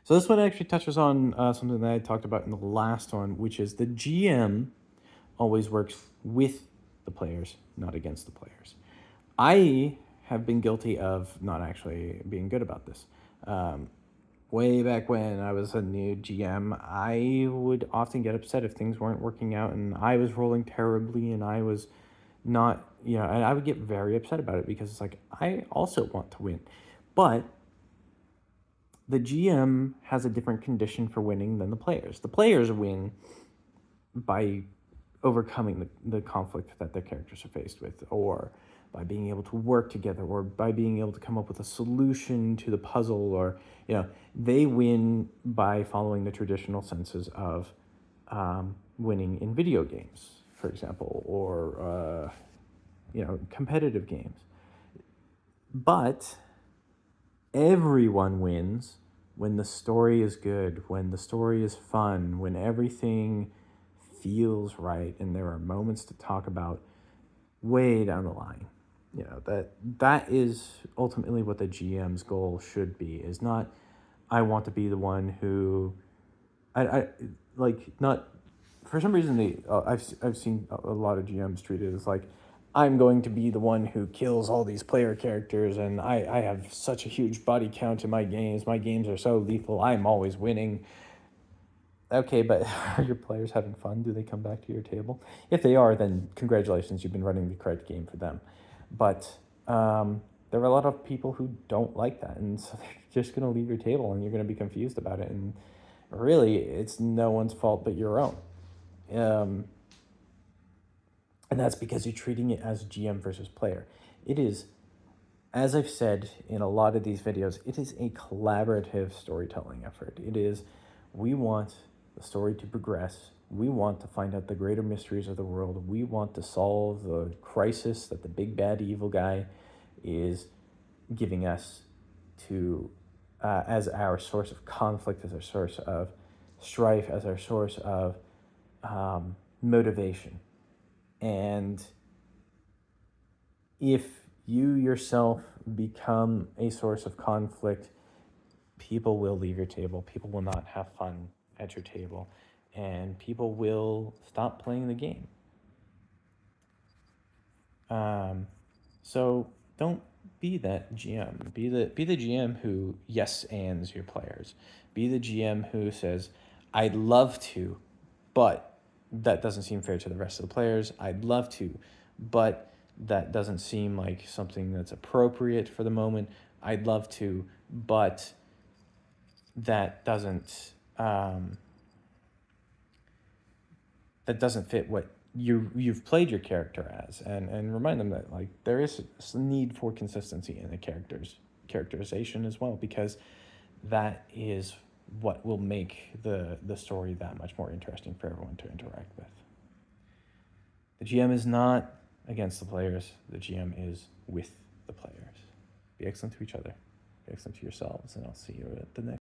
So this one actually touches on something that I talked about in the last one, which is the GM always works with the players, not against the players. I have been guilty of not actually being good about this. Way back when I was a new GM, I would often get upset if things weren't working out and I was rolling terribly and I was not, and I would get very upset about it because it's like, I also want to win. But the GM has a different condition for winning than the players. The players win by overcoming the conflict that their characters are faced with, or by being able to work together, or by being able to come up with a solution to the puzzle, or they win by following the traditional senses of winning in video games, for example, or competitive games. But everyone wins when the story is good, when the story is fun, when everything feels right, and there are moments to talk about way down the line. That is ultimately what the GM's goal should be. Is not, I want to be the one who, I like, not, for some reason I've seen a lot of GMs treat it as like, I'm going to be the one who kills all these player characters, and I have such a huge body count in my games. My games are so lethal. I'm always winning. Okay, but are your players having fun? Do they come back to your table? If they are, then congratulations, you've been running the correct game for them. But there are a lot of people who don't like that, and so they're just going to leave your table, and you're going to be confused about it. And really, it's no one's fault but your own. And that's because you're treating it as GM versus player. It is, as I've said in a lot of these videos, it is a collaborative storytelling effort. It is, we want the story to progress. We want to find out the greater mysteries of the world. We want to solve the crisis that the big bad evil guy is giving us to as our source of conflict, as our source of strife, as our source of motivation. And if you yourself become a source of conflict, people will leave your table. People will not have fun at your table, and people will stop playing the game. So don't be that GM. Be the GM who yes ands your players. Be the GM who says, I'd love to, but that doesn't seem fair to the rest of the players. I'd love to, but that doesn't seem like something that's appropriate for the moment. I'd love to, but that doesn't fit what you've played your character as, and remind them that like there is a need for consistency in the characterization as well, because that is what will make the story that much more interesting for everyone to interact with. The GM is not against the players. The GM is with the players. Be excellent to each other. Be excellent to yourselves, and I'll see you at the next.